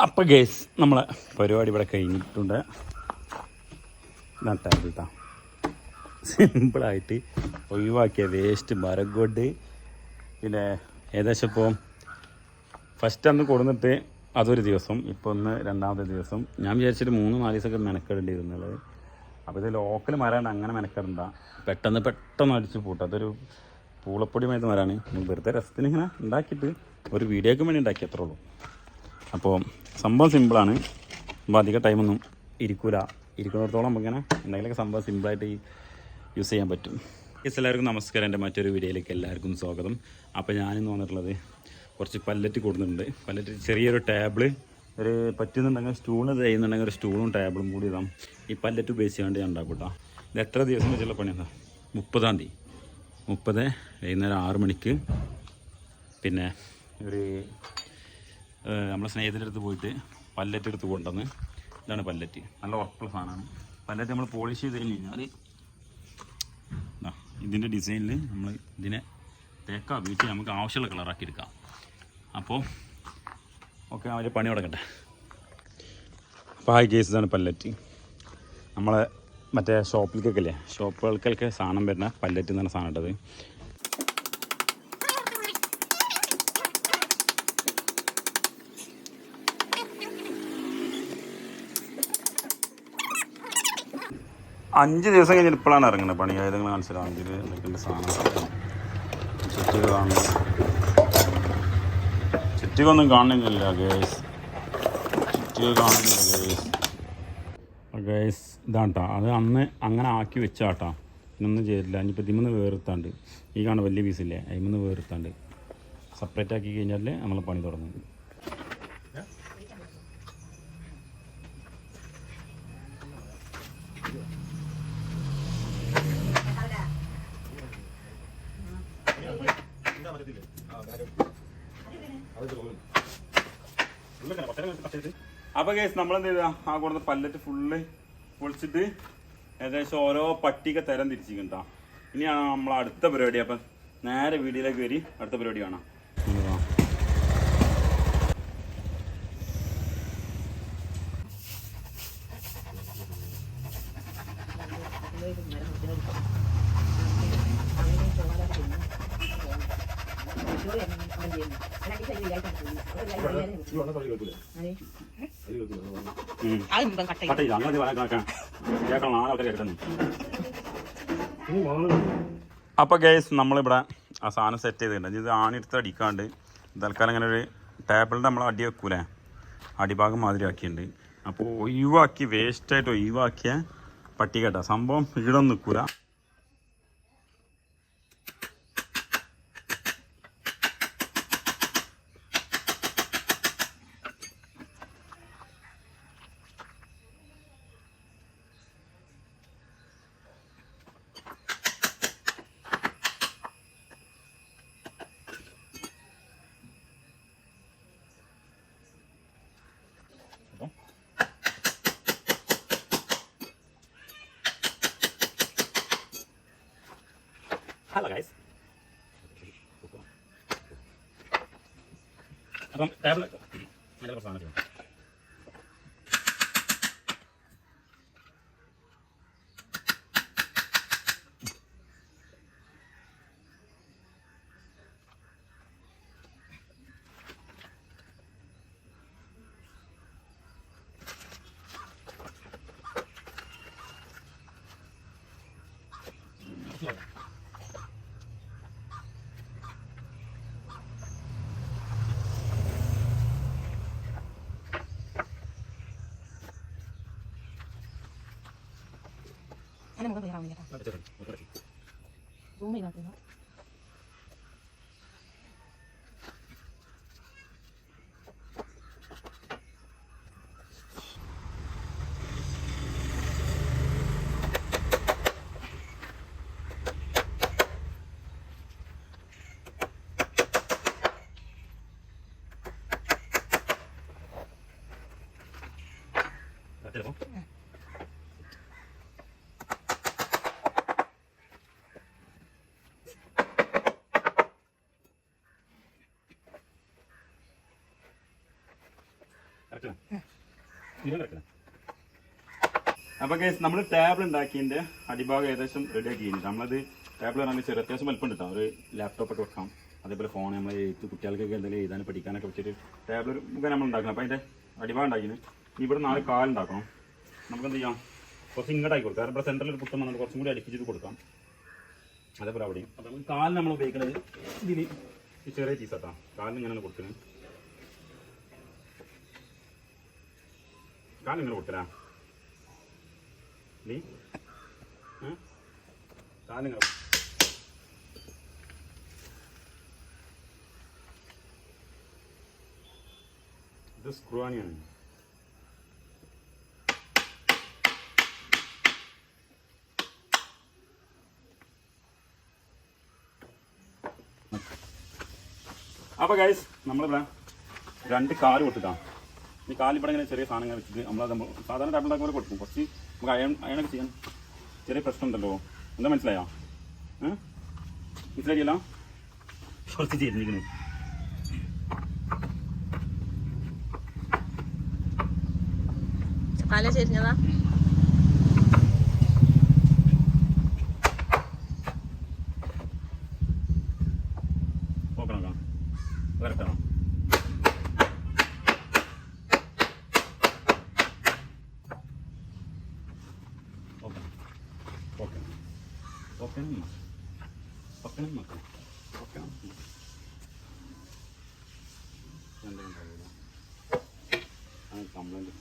അപ്പം ഗേസ് നമ്മളെ പരിപാടി ഇവിടെ കഴിഞ്ഞിട്ടുണ്ട്. നട്ടാ സിമ്പിളായിട്ട് ഒഴിവാക്കിയ വേസ്റ്റ് മരം കൊണ്ട് പിന്നെ ഏകദേശം ഇപ്പോൾ ഫസ്റ്റ് അന്ന് കൊടുന്നിട്ട് അതൊരു ദിവസം, ഇപ്പോൾ ഒന്ന് രണ്ടാമത്തെ ദിവസം. ഞാൻ വിചാരിച്ചിട്ട് 3-4 ദിവസമൊക്കെ മെനക്കെടേണ്ടിയിരുന്നുള്ളത്. അപ്പോൾ ഇത് ലോക്കൽ മരമാണ്, അങ്ങനെ മെനക്കെടണ്ട. പെട്ടെന്ന് അടിച്ച് പൂട്ടും. അതൊരു പൂളപ്പൊടി മരുന്ന് മരമാണ്. വെറുതെ രസത്തിന് ഇങ്ങനെ ഉണ്ടാക്കിയിട്ട് ഒരു വീഡിയോയ്ക്ക് വേണ്ടി ഉണ്ടാക്കി അത്രേ ഉള്ളൂ. അപ്പോൾ സംഭവം സിമ്പിളാണ്. അപ്പോൾ അധികം ടൈമൊന്നും ഇരിക്കുന്നിടത്തോളം നമുക്കിങ്ങനെ എന്തെങ്കിലുമൊക്കെ സംഭവം സിമ്പിളായിട്ട് യൂസ് ചെയ്യാൻ പറ്റും. എല്ലാവർക്കും നമസ്കാരം. എൻ്റെ മറ്റൊരു വീഡിയോയിലേക്ക് എല്ലാവർക്കും സ്വാഗതം. അപ്പോൾ ഞാനിന്ന് വന്നിട്ടുള്ളത് കുറച്ച് പല്ലറ്റ് കൊടുക്കുന്നുണ്ട്. പല്ലറ്റ് ചെറിയൊരു ടേബിള് ഒരു പറ്റുന്നുണ്ടെങ്കിൽ സ്റ്റൂള് ചെയ്യുന്നുണ്ടെങ്കിൽ ഒരു സ്റ്റൂളും ടേബിളും കൂടി ഇതാം ഈ പല്ലറ്റ് ഉപയോഗിച്ചുകൊണ്ട് ഞാൻ ഉണ്ടാക്കും കേട്ടോ. ഇത് എത്ര ദിവസം വെച്ചുള്ള പണിയാണ്? 30-ാം തീയതി 30 വൈകുന്നേരം 6 മണിക്ക് പിന്നെ ഒരു നമ്മളെ സ്നേഹിതൻ്റെ അടുത്ത് പോയിട്ട് പല്ലറ്റ് എടുത്ത് കൊണ്ടുവന്ന്, ഇതാണ് പല്ലറ്റ്. നല്ല ഉറപ്പുള്ള സാധനമാണ്. പല്ലറ്റ് നമ്മൾ പോളിഷ് ചെയ്ത് കഴിഞ്ഞാൽ ഇതിൻ്റെ ഡിസൈനിൽ നമ്മൾ ഇതിനെ തേക്കാം, വീട്ടിൽ നമുക്ക് ആവശ്യമുള്ള കളറാക്കി എടുക്കാം. അപ്പോൾ ഓക്കെ, അവർ പണി തുടങ്ങട്ടെ. അപ്പോൾ ഹായ് കേസ്, ഇതാണ് പല്ലറ്റ്. നമ്മളെ മറ്റേ ഷോപ്പിലേക്കൊക്കെ ഷോപ്പുകൾക്കൊക്കെ സാധനം വരുന്ന പല്ലറ്റ് എന്ന് പറഞ്ഞ സാധനം ഇട്ടത്. അഞ്ച് ദിവസം കഴിഞ്ഞിട്ട് ഇപ്പോഴാണ് ഇറങ്ങുന്നത് പണി. ആയത് നിങ്ങൾ മനസ്സിലാവും. ഇതിൽ എന്തൊക്കെയുള്ള സാധനം ചുറ്റിക കാണുന്നു. ചുറ്റികൊന്നും കാണുന്നില്ല ഗേസ്, ചുറ്റിക കാണുന്നില്ല ഗേസ്. ഗേസ് ഇതാണ് കേട്ടോ. അത് അന്ന് അങ്ങനെ ആക്കി വെച്ചാട്ടോ, ഇന്നൊന്നും ചെയ്തില്ല. ഇനിയിപ്പോൾ ഇതിമെന്ന് വേർത്താണ്ട് ഈ കാണുന്ന വലിയ പീസില്ലേ, അതിമെന്ന് വേർത്താണ്ട് സെപ്പറേറ്റ് ആക്കി കഴിഞ്ഞാൽ നമ്മൾ പണി തുടങ്ങും. അപ്പോൾ കേസ് നമ്മളെന്ത് ചെയ്താ ആ കൊടുത്ത പല്ലറ്റ് ഫുള്ള് പൊളിച്ചിട്ട് ഏകദേശം ഓരോ പട്ടിക തരം തിരിച്ചിട്ടുണ്ടോ. ഇനിയാണ് നമ്മൾ അടുത്ത പരിപാടി. അപ്പം നേരെ വീഡിയോയിലേക്ക് വരി, അടുത്ത പരിപാടി കാണാം. അപ്പോൾ ഗൈസ് നമ്മളിവിടെ ആ സാധനം സെറ്റ് ചെയ്തിട്ടുണ്ട്. ഇത് ആണിയെടുത്ത് അടിക്കാണ്ട് തൽക്കാലം ഇങ്ങനെ ഒരു ടേബിളിൻ്റെ നമ്മൾ അടി വെക്കൂലേ, അടിഭാഗം മാതിരി ആക്കിയിട്ടുണ്ട്. അപ്പോൾ ഒഴിവാക്കി വേസ്റ്റായിട്ട് ഒഴിവാക്കിയ പട്ടിക സംഭവം ഈടൊന്നും നിൽക്കൂല. ഹലോ ഗൈസ്, അപ്പം ടേബിൾ നല്ല പ്രശ്നമാണ്. നമുക്ക് ക്ലിയറാവുന്നില്ല. റൂം ഇതിനകത്ത് അപ്പോൾ ഗൈസ് നമ്മൾ ടേബിൾ ഉണ്ടാക്കിയതിൻ്റെ അടിഭാഗം ഏകദേശം റെഡി ആക്കിയിട്ടുണ്ട്. നമ്മളത് ടേബിൾ പറഞ്ഞാൽ ചെറിയ അത്യാവശ്യം വലിപ്പം കിട്ടാം. ഒരു ലാപ്ടോപ്പൊക്കെ വെക്കാം, അതേപോലെ ഫോൺ നമ്മൾ എഴുത്ത് കുട്ടികൾക്കൊക്കെ എന്തെങ്കിലും എഴുതാനും പഠിക്കാനൊക്കെ വെച്ചിട്ട് ടേബിൾ മുഖേന നമ്മൾ ഉണ്ടാക്കണം. അപ്പോൾ അതിൻ്റെ അടിഭാഗം ഉണ്ടാക്കിന് ഇവിടെ 4 കാലുണ്ടാക്കണം. നമുക്കെന്ത് ചെയ്യാം, കുറച്ച് ഇങ്ങോട്ടാക്കി കൊടുക്കാം. കാരണം ഇവിടെ സെൻറ്ററിൽ ഒരു പുത്തം വന്നിട്ട് കുറച്ചും കൂടി അടുപ്പിച്ചിട്ട് കൊടുക്കാം. അതേപോലെ അവിടെയും. അപ്പോൾ നമ്മൾ കാലിന് നമ്മൾ ഉപയോഗിക്കുന്നത് ഇതിന് ഈ ചെറിയ പീസാട്ടാം. കാലിന് ഇങ്ങനെയാണ് കൊടുക്കുന്നത്. കാലിങ്ങനെ കൊടുത്തരാ നീ കാലിങ്ങനെ ഇത് സ്ക്രൂവാണിയാണ്. അപ്പോൾ ഗൈസ് നമ്മളിവിടെ 2 കാല് കൊടുത്തിട്ടാണ്. ഈ കാലിവിടെ ഇങ്ങനെ ചെറിയ സാധനങ്ങൾ വെച്ചിട്ട് നമ്മൾ സാധാരണ ടേബിൾ ഉണ്ടാക്കുമ്പോൾ കൊടുക്കും. കുറച്ച് നമുക്ക് അയണൊക്കെ ചെയ്യാൻ ചെറിയ പ്രശ്നം ഉണ്ടല്ലോ. എന്താ മനസ്സിലായോ? മനസ്സിലാക്കിയല്ലോ? കുറച്ച് ചെയ്തിരിക്കുന്നു. കാല ചെരിഞ്ഞതാ. നോക്കണം കറക്റ്റാണോ? ഓക്കെ ഓക്കെ ഓക്കെ ഓക്കെ നോക്കാം ഓക്കെ കംപ്ലൈൻറ്റ്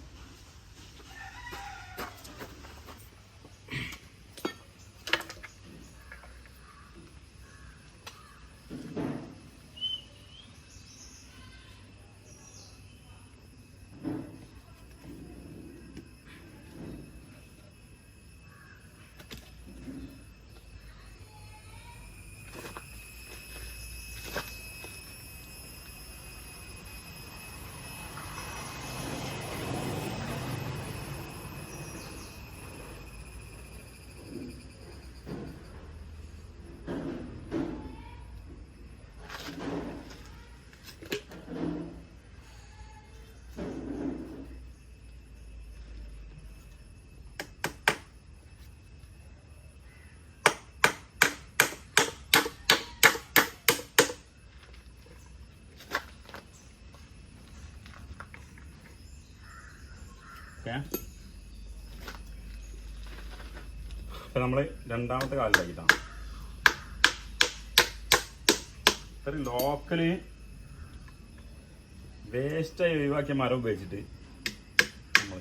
ഓക്കെ. അപ്പം നമ്മൾ രണ്ടാമത്തെ കാലിലാക്കിയിട്ടാണ്. ഒരു ലോക്കല് വേസ്റ്റായി ഒഴിവാക്കിയ മരം ഉപയോഗിച്ചിട്ട് നമ്മൾ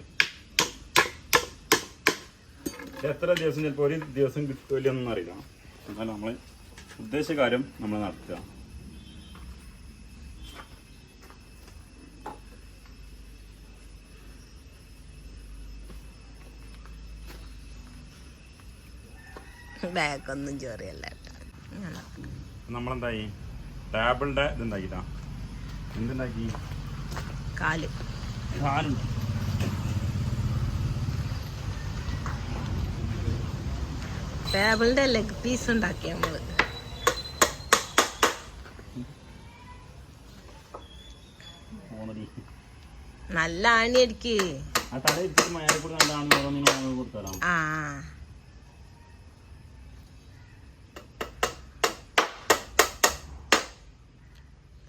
എത്ര ദിവസം ചിലപ്പോൾ ഒരു ദിവസം കിട്ടുമല്ലോന്നൊന്നും അറിയില്ല. എന്നാലും നമ്മൾ ഉദ്ദേശിച്ച കാര്യം നമ്മൾ നടത്തുക. ബാഗൊന്നും ചെറിയല്ല. നമ്മളെന്തായി ടേബിളിൻ്റെ ഇതുണ്ടാക്കിട്ടാ. എന്തുണ്ടാക്കി? കാലുണ്ട്. ടേബിളിന്റെ ലെഗ് പീസ് ഉണ്ടാക്കി നമ്മള്. നല്ല ആണിയടിക്ക്. ആ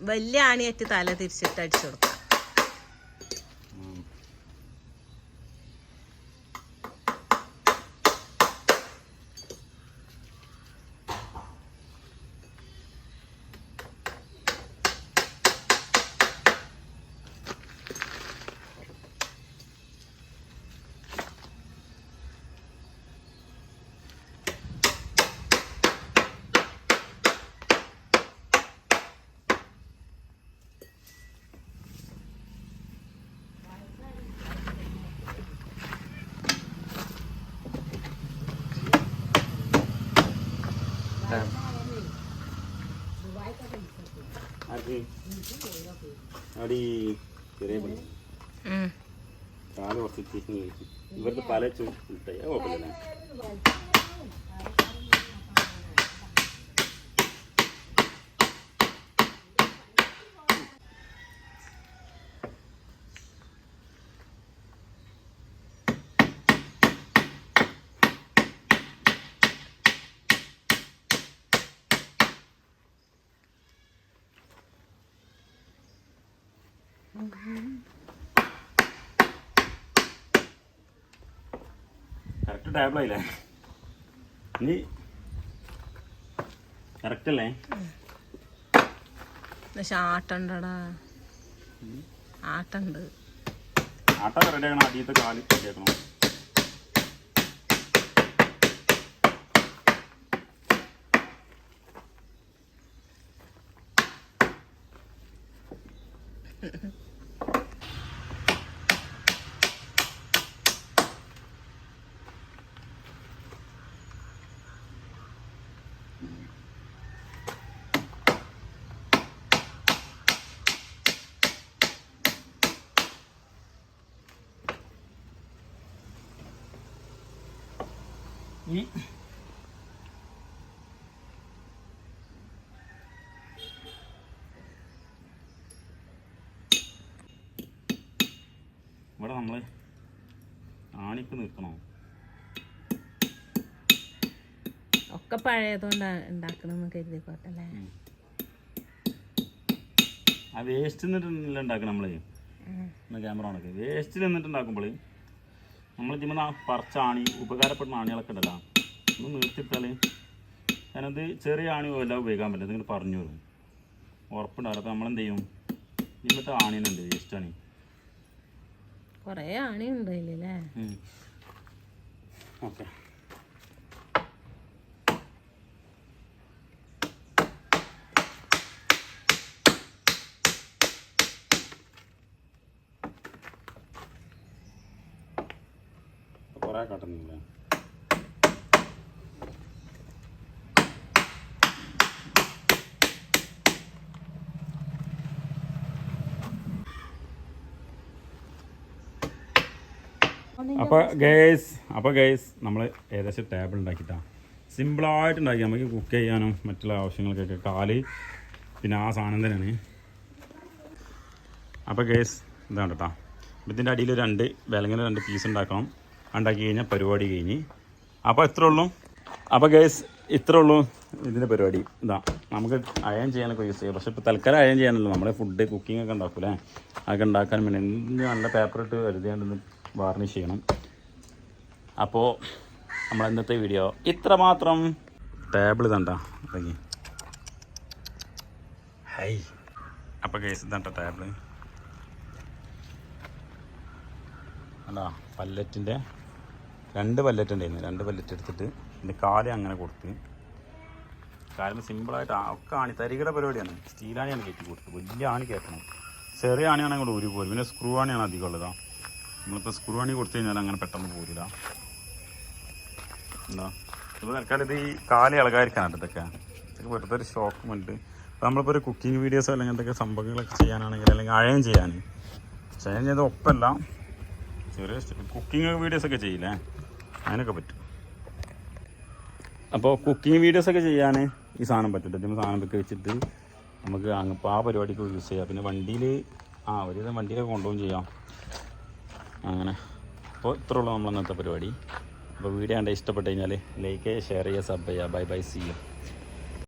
വലിയ ആണിയായിട്ട് തല തിരിച്ചിട്ട് അടിച്ചു കൊടുക്കാം. അടി ചെറിയ കാല് കുറച്ച് ഇവർക്ക് പല ചുട്ടായി കുഴപ്പമില്ല. കറക്റ്റ് ടേബിളായില്ലേ നീ കറക്റ്റ് അല്ലേ പക്ഷെ ആട്ടണ്ടടാ ആട്ടുണ്ട് ആട്ട റെഡിയാക്കണം അടിയത്തെ കാല് റെഡിയാക്കണം ഇനി ഇവിടെ നമ്മൾ ആണിക്ക് നിർത്തണോ ഒക്കെ പഴയതുകൊണ്ട് ഉണ്ടാക്കണമെന്ന് കരുതിക്കോട്ടെ അല്ലേ ആ വേസ്റ്റ് നിന്നിട്ടില്ല ഉണ്ടാക്കണം നമ്മൾ ക്യാമറ ഓണൊക്കെ വേസ്റ്റിൽ നിന്നിട്ട് ഉണ്ടാക്കുമ്പോൾ നമ്മൾ ഇതിമ്മ പറിച്ച ആണി ഉപകാരപ്പെടുന്ന ആണികളൊക്കെ ഉണ്ടല്ലോ ഒന്ന് നിർത്തിയിട്ടാൽ അതിനത് ചെറിയ ആണി എല്ലാം ഉപയോഗിക്കാൻ പറ്റില്ല നിങ്ങൾ പറഞ്ഞു വരും ഉറപ്പുണ്ടാവില്ല അപ്പോൾ നമ്മളെന്ത് ചെയ്യും ഇന്നത്തെ ആണിനുണ്ട് വേസ്റ്റ് ആണി കുറേ ആണി ഉണ്ടല്ലേ ഓക്കെ കുറേ കാട്ടുന്നില്ല അപ്പോൾ ഗൈസ് നമ്മൾ ഏകദേശം ടേബിൾ ഉണ്ടാക്കിയിട്ടാണ് സിമ്പിളായിട്ട് ഉണ്ടാക്കി നമുക്ക് കുക്ക് ചെയ്യാനും മറ്റുള്ള ആവശ്യങ്ങൾക്കൊക്കെ കാല് പിന്നെ ആ സാധനം തന്നെയാണ് അപ്പോൾ ഗൈസ് ഇതാണ് കേട്ടോ ഇതിൻ്റെ അടിയിൽ വിലങ്ങനെ 2 പീസ് ഉണ്ടാക്കണം ഉണ്ടാക്കി കഴിഞ്ഞാൽ പരിപാടി കഴിഞ്ഞ് അപ്പോൾ ഇത്രേ ഉള്ളൂ അപ്പോൾ ഗൈസ് ഇത്രേ ഉള്ളൂ ഇതിൻ്റെ പരിപാടി ഇതാ നമുക്ക് അയൺ ചെയ്യാനൊക്കെ യൂസ് ചെയ്യാം പക്ഷേ ഇപ്പോൾ തൽക്കാലം അയൺ ചെയ്യാനല്ലോ നമ്മുടെ ഫുഡ് കുക്കിംഗ് ഒക്കെ ഉണ്ടാക്കൂലേ അതൊക്കെ ഉണ്ടാക്കാൻ വേണ്ടി എന്ത് നല്ല പേപ്പർ ഇട്ട് കരുതിയാണ്ടൊന്ന് വാർണിഷ് ചെയ്യണം അപ്പോൾ നമ്മൾ ഇന്നത്തെ വീഡിയോ ഇത്ര മാത്രം ടേബിൾ ഇതണ്ട ഇറങ്ങി ഹൈ അപ്പോൾ ഗൈസ് ഇതണ്ട ടേബിൾ അല്ല പല്ലറ്റിൻ്റെ 2 പല്ലറ്റ് ഉണ്ടായിരുന്നു 2 പല്ലറ്റ് എടുത്തിട്ട് ഇതിൻ്റെ കാല് അങ്ങനെ കൊടുത്ത് കാര്യം സിമ്പിളായിട്ട് ഒക്കെ ആണി തരികയുടെ പരിപാടിയാണ് സ്റ്റീലാണിയാണ് കയറ്റി കൊടുത്തത് വലിയ ആണി കയറ്റണം ചെറിയ ആണിയാണെങ്കിൽ കൂടെ ഊരി പോരും പിന്നെ സ്ക്രൂ ആണിയാണ് അധികം ഉള്ളതാണ് നമ്മളിപ്പോൾ സ്ക്രൂ ആണി കൊടുത്തു കഴിഞ്ഞാൽ അങ്ങനെ പെട്ടെന്ന് പോരില്ല എന്താ ഇപ്പോൾ തൽക്കാലം ഇത് ഈ കാല് ഇളകാതിരിക്കാനായിട്ട് ഇതൊക്കെ വെറുതെ ഒരു ഷോക്ക് വേണ്ടിയിട്ട് അപ്പോൾ നമ്മളിപ്പോൾ ഒരു കുക്കിംഗ് വീഡിയോസോ അല്ലെങ്കിൽ എന്തൊക്കെ സംഭവങ്ങളൊക്കെ ചെയ്യാനാണെങ്കിൽ അല്ലെങ്കിൽ അയൺ ചെയ്യാൻ ചെയ്ത് ഒപ്പമല്ല ചെറിയ കുക്കിംഗ് വീഡിയോസൊക്കെ ചെയ്യില്ലേ അതിനൊക്കെ പറ്റും അപ്പോൾ കുക്കിംഗ് വീഡിയോസൊക്കെ ചെയ്യാൻ ഈ സാധനം പറ്റും ഇതിന് സാധനമൊക്കെ വെച്ചിട്ട് നമുക്ക് അപ്പോൾ ആ പരിപാടിക്ക് യൂസ് ചെയ്യാം പിന്നെ വണ്ടിയിൽ ഒരു വണ്ടിയിലൊക്കെ കൊണ്ടുപോകും ചെയ്യാം അങ്ങനെ അപ്പോൾ ഇത്ര ഉള്ളൂ നമ്മൾ അന്നത്തെ പരിപാടി അപ്പോൾ വീഡിയോ കണ്ട് ഇഷ്ടപ്പെട്ട് കഴിഞ്ഞാൽ ലൈക്ക് ചെയ്യുക ഷെയർ ചെയ്യുക സബ് ചെയ്യുക ബൈ സി യു